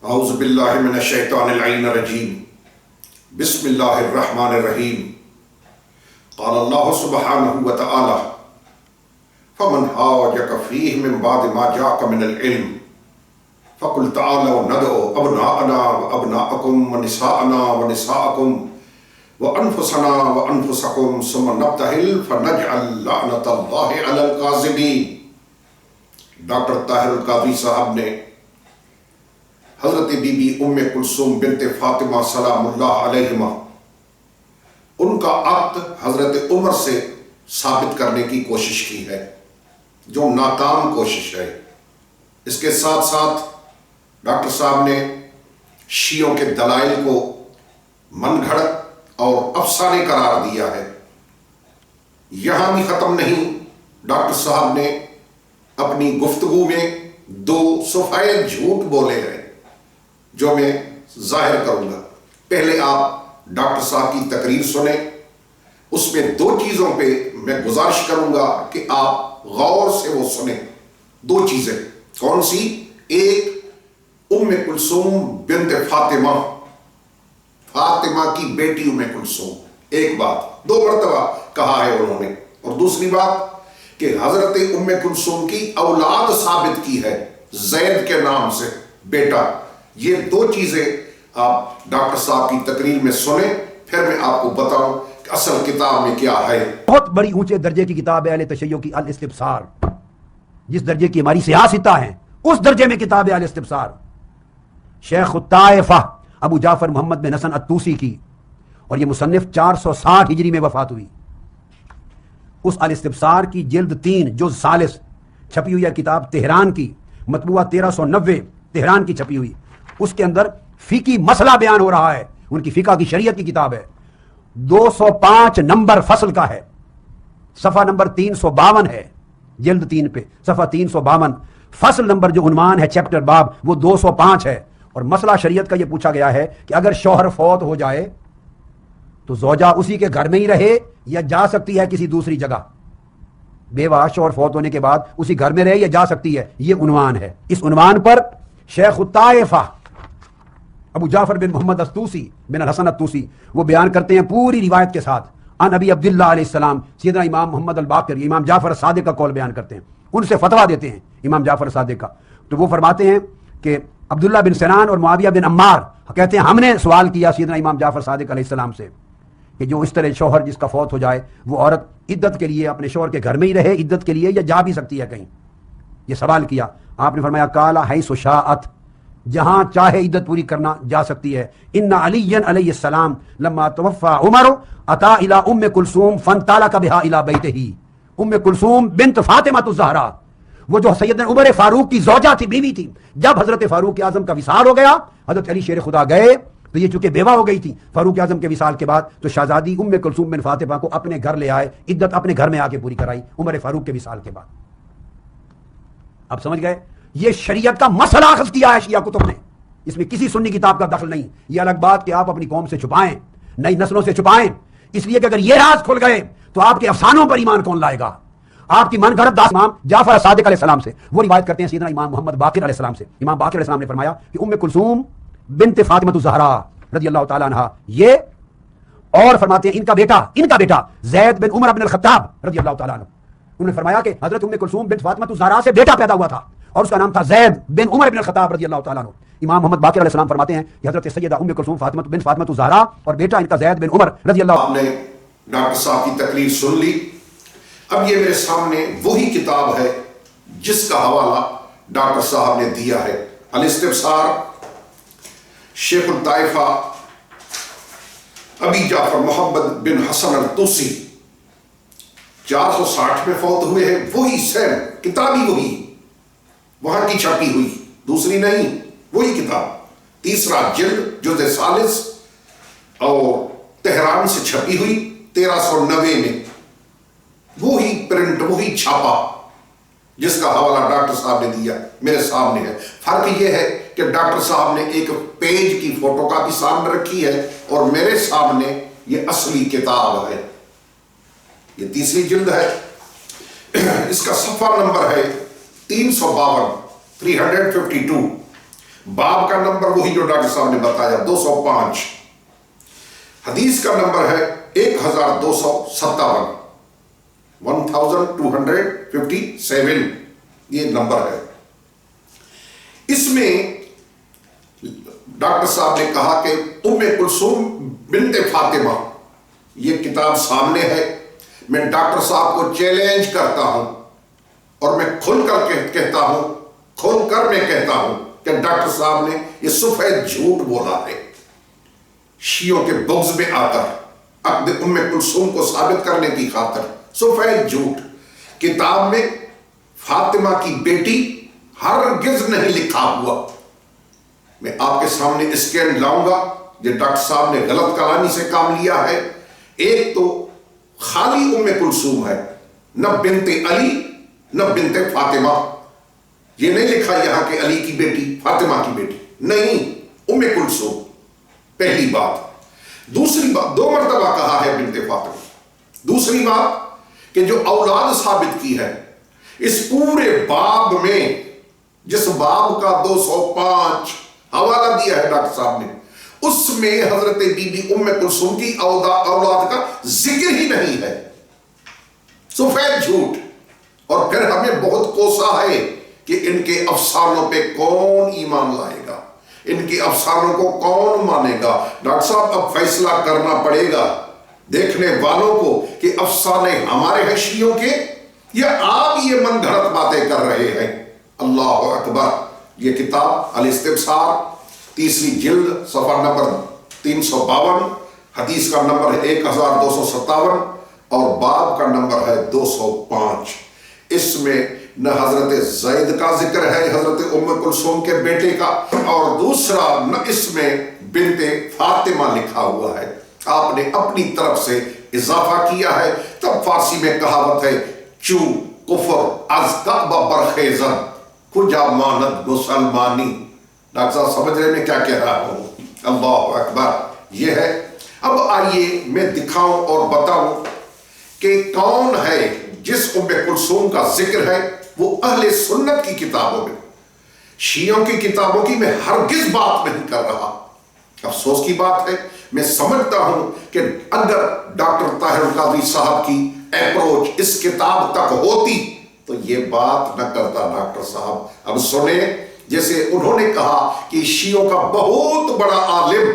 اعوذ باللہ من الشیطان اللعین الرجیم بسم اللہ الرحمن الرحیم قال اللہ سبحانہ وتعالی فمن حاجک فیہ من بعد ما جاءک من العلم فقل تعالوا ندعو ابناءنا وابناءکم ونساءنا ونساءکم وانفسنا وانفسکم ثم نبتہل فنجعل لعنت اللہ علی الکاذبین۔ ڈاکٹر طاہر القادری صاحب نے حضرت بی بی ام کلثوم بنت فاطمہ سلام اللہ علیہما ان کا عقد حضرت عمر سے ثابت کرنے کی کوشش کی ہے، جو ناکام کوشش ہے۔ اس کے ساتھ ساتھ ڈاکٹر صاحب نے شیعوں کے دلائل کو من گھڑت اور افسانے قرار دیا ہے۔ یہاں بھی ختم نہیں، ڈاکٹر صاحب نے اپنی گفتگو میں 2 سفید جھوٹ بولے ہیں جو میں ظاہر کروں گا۔ پہلے آپ ڈاکٹر صاحب کی تقریر سنیں، اس میں 2 چیزوں پہ میں گزارش کروں گا کہ آپ غور سے وہ سنیں۔ 2 چیزیں کون سی؟ ایک، ام کلثوم بنت فاطمہ، فاطمہ کی بیٹی ام کلثوم، ایک بات 2 مرتبہ کہا ہے انہوں نے، اور دوسری بات کہ حضرت ام کلثوم کی اولاد ثابت کی ہے زید کے نام سے، بیٹا۔ یہ 2 چیزیں آپ ڈاکٹر صاحب کی تقریر میں سنیں، پھر میں آپ کو بتاؤں کہ اصل کتاب میں کیا ہے۔ بہت بڑی اونچے درجے کی کتاب ہے اہل تشیع کی الاستبصار، جس درجے کی ہماری سیاستہ ہیں اس درجے میں کتاب ہے الاستبصار، شیخ الطائفہ ابو جعفر محمد بن حسن الطوسی کی، اور یہ مصنف 460 ہجری میں وفات ہوئی۔ اس الاستبصار کی جلد 3 جز ثالث چھپی ہوئی ہے کتاب تہران کی، مطبوعہ 1390 تہران کی چھپی ہوئی۔ اس کے اندر فقہی مسئلہ بیان ہو رہا ہے، ان کی فقہ کی شریعت کی کتاب ہے، 205 نمبر فصل کا ہے، صفحہ نمبر 352 ہے، جلد 3 پہ صفحہ 352، فصل نمبر جو عنوان ہے چیپٹر باب وہ 205 ہے۔ اور مسئلہ شریعت کا یہ پوچھا گیا ہے کہ اگر شوہر فوت ہو جائے تو زوجہ اسی کے گھر میں ہی رہے یا جا سکتی ہے کسی دوسری جگہ؟ بیوہ شوہر فوت ہونے کے بعد اسی گھر میں رہے یا جا سکتی ہے، یہ عنوان ہے۔ اس عنوان پر شیخ الطائفہ ابو جعفر بن محمد الطوسی بن الحسن الطوسی وہ بیان کرتے ہیں پوری روایت کے ساتھ، ان ابی عبداللہ علیہ السلام، سیدنا امام محمد الباقر، امام جعفر صادق کا قول بیان کرتے ہیں، ان سے فتویٰ دیتے ہیں امام جعفر صادق کا۔ تو وہ فرماتے ہیں کہ عبداللہ بن سنان اور معاویہ بن عمار کہتے ہیں ہم نے سوال کیا سیدنا امام جعفر صادق علیہ السلام سے کہ جو اس طرح شوہر جس کا فوت ہو جائے وہ عورت عدت کے لیے اپنے شوہر کے گھر میں ہی رہے عدت کے لیے یا جا بھی سکتی ہے کہیں؟ یہ سوال کیا، آپ نے فرمایا کالا حیث شاءت، جہاں چاہے عدت پوری کرنا جا سکتی ہے۔ ان علی علیہ السلام لما توفى عمر اتا الى ام کلثوم فانطلق بها الى بیتہ، ام کلثوم بنت فاطمہ الزہرا، وہ جو سیدنا عمر فاروق کی زوجہ تھی، بیوی تھی، جب حضرت فاروق اعظم کا وصال ہو گیا، حضرت علی شیر خدا گئے تو یہ چونکہ بیوہ ہو گئی تھی فاروق اعظم کے وصال کے بعد، تو شہزادی ام کلثوم بن فاطمہ کو اپنے گھر لے آئے، عدت اپنے گھر میں آ کے پوری کرائی عمر فاروق کے وصال کے بعد۔ اب سمجھ گئے؟ یہ شریعت کا مسئلہ اخذ کیا ہے شیعہ کتب نے، اس میں کسی سنی کتاب کا دخل نہیں۔ یہ الگ بات کہ آپ اپنی قوم سے چھپائیں، نئی نسلوں سے چھپائیں، اس لیے کہ اگر یہ راز کھل گئے تو آپ کے افسانوں پر ایمان کون لائے گا؟ آپ کی من گھڑت امام جعفر صادق علیہ السلام سے وہ روایت کرتے ہیں سیدنا امام محمد باقر علیہ السلام سے، امام باقر علیہ السلام نے فرمایا کہ ام کلثوم بنت فاطمہ الزہرا رضی اللہ تعالیٰ عنہا یہ، اور فرماتے ہیں ان کا بیٹا زید بن عمر بن الخطاب رضی اللہ تعالیٰ عنہ، انہوں نے فرمایا کہ حضرت ام کلثوم بنت فاطمہ الزہرا سے بیٹا پیدا ہوا تھا اور اس کا نام تھا زید بن عمر بن الخطاب رضی اللہ تعالیٰ عنہ۔ امام محمد باقر علیہ السلام فرماتے ہیں کہ حضرت سیدہ ام کلثوم بنت فاطمہ الزہرا اور بیٹا ان کا زید بن عمر رضی اللہ۔ آپ نے ڈاکٹر صاحب کی تقریر سن لی، اب یہ میرے سامنے وہی کتاب ہے جس کا حوالہ ڈاکٹر صاحب نے دیا ہے، الاستبصار، شیخ الطائفہ ابی جعفر محمد بن حسن الطوسی، 460 میں فوت ہوئے ہیں، وہی سیم کتابی، وہی وہاں کی چھپی ہوئی، دوسری نہیں، وہی کتاب، 3 جلد جزء ثالث، اور تہران سے چھپی ہوئی 1390 میں، وہی پرنٹ، وہی چھاپا جس کا حوالہ ڈاکٹر صاحب نے دیا میرے سامنے ہے۔ فرق یہ ہے کہ ڈاکٹر صاحب نے ایک پیج کی فوٹو کاپی سامنے رکھی ہے اور میرے سامنے یہ اصلی کتاب ہے، یہ 3 جلد ہے، اس کا صفحہ نمبر ہے 352، باب کا نمبر وہی جو ڈاکٹر صاحب نے بتایا 205، حدیث کا نمبر ہے 1257، 1257 یہ نمبر ہے۔ اس میں ڈاکٹر صاحب نے کہا کہ ام کلثوم بنت فاطمہ، یہ کتاب سامنے ہے، میں ڈاکٹر صاحب کو چیلنج کرتا ہوں اور میں کھل کر کہتا ہوں کہ ڈاکٹر صاحب نے یہ سفید جھوٹ بولا ہے، شیعوں کے بغض میں آ کر عقد ام کلثوم کو ثابت کرنے کی خاطر سفید جھوٹ۔ کتاب میں فاطمہ کی بیٹی ہرگز نہیں لکھا ہوا۔ میں آپ کے سامنے اسکین لاؤں گا، یہ ڈاکٹر صاحب نے غلط کلام سے کام لیا ہے۔ ایک تو خالی ام کلثوم ہے، نہ بنت علی نہ بنت فاطمہ، یہ نہیں لکھا یہاں کہ علی کی بیٹی فاطمہ کی بیٹی، نہیں، ام کلثوم، پہلی بات۔ دوسری بات، 2 مرتبہ کہا ہے بنت فاطمہ۔ دوسری بات کہ جو اولاد ثابت کی ہے اس پورے باب میں، جس باب کا 205 حوالہ دیا ہے ڈاکٹر صاحب نے، اس میں حضرت بی بی ام کلثوم کی اولاد کا ذکر ہی نہیں ہے، سفید جھوٹ۔ اور پھر ہمیں بہت کوسا ہے کہ ان کے افسانوں پہ کون ایمان لائے گا، ان کے افسانوں کو کون مانے گا۔ ڈاکٹر صاحب اب فیصلہ کرنا پڑے گا دیکھنے والوں کو کہ افسانے ہمارے ہیں شیعوں کے، یا آپ یہ من گھڑت باتیں کر رہے ہیں۔ اللہ اکبر۔ یہ کتاب الاستبصار، 3 جلد، صفحہ نمبر 352، حدیث کا نمبر ہے 1257 اور باب کا نمبر ہے 205۔ اس میں نہ حضرت زید کا ذکر ہے حضرت ام کلثوم کے بیٹے کا، اور دوسرا نہ اس میں بنت فاطمہ لکھا ہوا ہے، آپ نے اپنی طرف سے اضافہ کیا ہے۔ تب فارسی میں کہاوت ہے، چو کفر از کعبہ برخیزن کجا ماند مسلمانی۔ ڈاکٹر صاحب سمجھ رہے میں کیا کہہ رہا ہوں؟ اللہ اکبر۔ یہ ہے۔ اب آئیے میں دکھاؤں اور بتاؤں کہ کون ہے جس ام کلثوم کا ذکر ہے وہ اہل سنت کی کتابوں میں، شیعوں کی کتابوں کی میں ہرگز بات نہیں کر رہا۔ افسوس کی بات ہے، میں سمجھتا ہوں کہ اگر ڈاکٹر طاہر القادری صاحب کی اپروچ اس کتاب تک ہوتی تو یہ بات نہ کرتا ڈاکٹر صاحب۔ اب سنیں، جیسے انہوں نے کہا کہ شیعوں کا بہت بڑا عالم،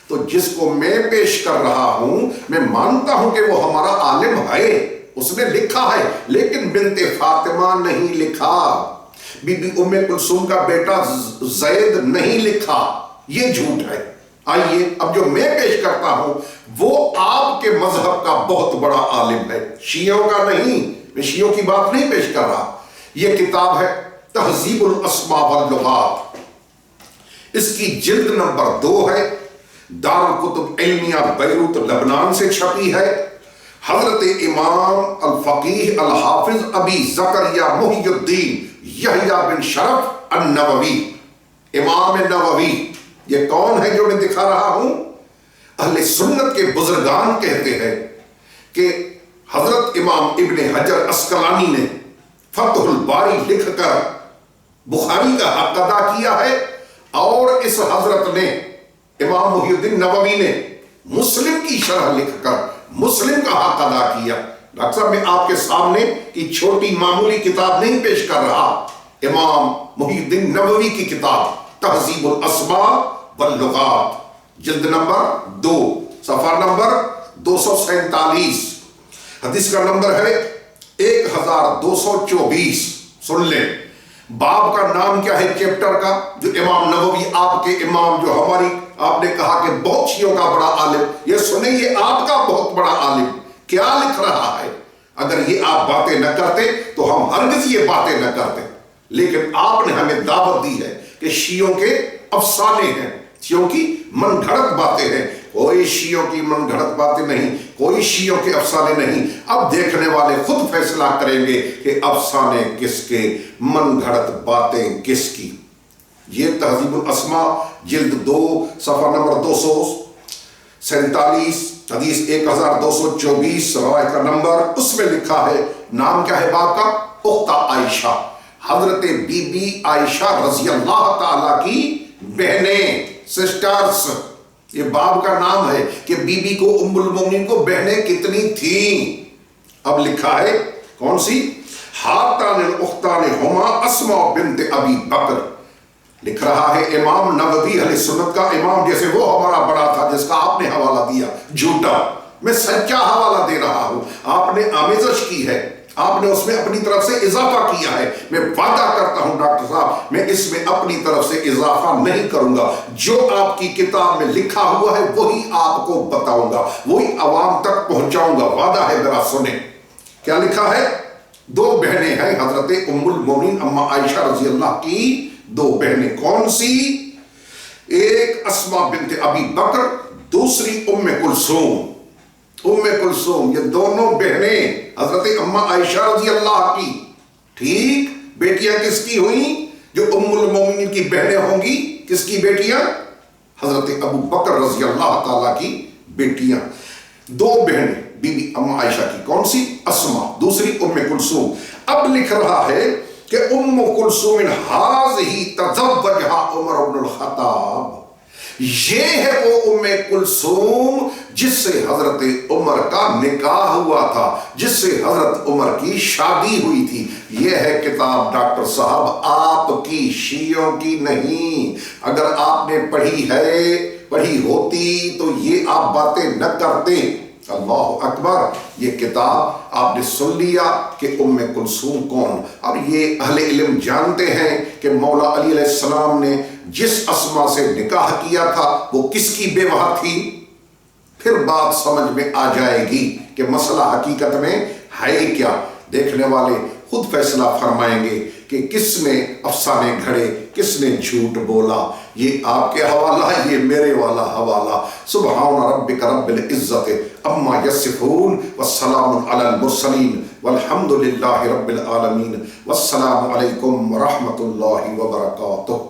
تو جس کو میں پیش کر رہا ہوں میں مانتا ہوں کہ وہ ہمارا عالم ہے، اس نے لکھا ہے، لیکن بنت فاطمہ نہیں لکھا، بی بی ام کلثوم کا بیٹا زید نہیں لکھا، یہ جھوٹ ہے۔ آئیے اب جو میں پیش کرتا ہوں وہ آپ کے مذہب کا بہت بڑا عالم ہے، شیعوں کا نہیں، میں شیعوں کی بات نہیں پیش کر رہا۔ یہ کتاب ہے تہذیب الاسماء واللغات، اس کی جلد نمبر 2 ہے، دارالکتب علمیہ بیروت لبنان سے چھپی ہے۔ حضرت امام الفقیہ الحافظ ابی زکریا محی الدین یحییٰ بن شرف النووی، امام نووی، یہ کون ہے جو میں دکھا رہا ہوں؟ اہل سنت کے بزرگان کہتے ہیں کہ حضرت امام ابن حجر عسقلانی نے فتح الباری لکھ کر بخاری کا حق ادا کیا ہے، اور اس حضرت نے امام محی الدین نووی نے مسلم کی شرح لکھ کر مسلم کا حق ادا کیا۔ ڈاکٹر صاحب میں آپ کے سامنے کی چھوٹی معمولی کتاب نہیں پیش کر رہا، امام محی الدین نووی کی کتاب تہذیب الاسماء واللغات، جلد نمبر 2، صفحہ نمبر 247، حدیث کا نمبر ہے 1224۔ سن لیں، باب کا نام کیا ہے چیپٹر کا، جو امام نووی آپ کے امام، جو ہماری آپ نے کہا کہ بہت شیعوں کا بڑا عالم، یہ سنیں، یہ آپ کا بہت بڑا عالم کیا لکھ رہا ہے۔ اگر یہ آپ باتیں نہ کرتے تو ہم ہرگز یہ باتیں نہ کرتے، لیکن آپ نے ہمیں دعوت دی ہے کہ شیعوں کے افسانے ہیں، شیعوں کی من گھڑت باتیں ہیں۔ کوئی شیعوں کی من گھڑت باتیں نہیں، کوئی شیعوں کے افسانے نہیں۔ اب دیکھنے والے خود فیصلہ کریں گے کہ افسانے کس کے، من گھڑت باتیں کس کی۔ یہ تہذیب الاسماء جلد 2، صفحہ نمبر 247، حدیث 1224، روایت کا نمبر، اس میں لکھا ہے، نام کیا ہے باپ کا؟ اختہ عائشہ، حضرت بی بی عائشہ رضی اللہ تعالیٰ کی بہنیں، سسٹرز، یہ باب کا نام ہے کہ بی بی کو ام المومنین کو بہنیں کتنی تھیں؟ اب لکھا ہے کون سی؟ ہاتان الاختان ہما اسماء بنت ابی بکر. لکھ رہا ہے امام نووی اہل سنت کا امام، جیسے وہ ہمارا بڑا تھا جس کا آپ نے حوالہ دیا جھوٹا، میں سچا حوالہ دے رہا ہوں. آپ نے آمیزش کی ہے، آپ نے اس میں اپنی طرف سے اضافہ کیا ہے. میں وعدہ کرتا ہوں ڈاکٹر صاحب، میں اس میں اپنی طرف سے اضافہ نہیں کروں گا. جو آپ کی کتاب میں لکھا ہوا ہے وہی آپ کو بتاؤں گا، وہی عوام تک پہنچاؤں گا. وعدہ ہے میرا، سنیں کیا لکھا ہے. دو بہنیں ہیں حضرت ام المومنین اما عائشہ رضی اللہ کی، دو بہنیں. کون سی؟ ایک اسماء بنت ابی بکر، دوسری ام کلثوم. ام کلثوم، یہ دونوں بہنیں حضرت اما عائشہ رضی اللہ کی. ٹھیک، بیٹیاں کس کی ہوئیں؟ جو ام المومنین کی بہنیں ہوں گی. کس کی بیٹیاں؟ حضرت ابو بکر رضی اللہ تعالیٰ کی بیٹیاں. دو بہنیں بی بی اما عائشہ کی. کون سی؟ اسما، دوسری ام کلثوم. اب لکھ رہا ہے کہ ام کلثوم ہذہ تزوجھا عمر بن الخطاب. یہ ہے وہ ام کلثوم جس سے حضرت عمر کا نکاح ہوا تھا، جس سے حضرت عمر کی شادی ہوئی تھی. یہ ہے کتاب ڈاکٹر صاحب آپ کی، شیعوں کی نہیں. اگر آپ نے پڑھی ہے، پڑھی ہوتی تو یہ آپ باتیں نہ کرتے. اللہ اکبر. یہ کتاب آپ نے سن لیا کہ ام کلثوم کون. اب یہ اہل علم جانتے ہیں کہ مولا علی علیہ السلام نے جس اسما سے نکاح کیا تھا وہ کس کی بیوہ تھی. پھر بات سمجھ میں آ جائے گی کہ مسئلہ حقیقت میں ہے کیا. دیکھنے والے خود فیصلہ فرمائیں گے کہ کس نے افسانے گھڑے، کس نے جھوٹ بولا. یہ آپ کے حوالہ، یہ میرے والا حوالہ. سبحان ربک رب العزت عما یصفون والسلام علی المرسلین والحمد للہ رب العالمین. والسلام علیکم ورحمۃ اللہ وبرکاتہ.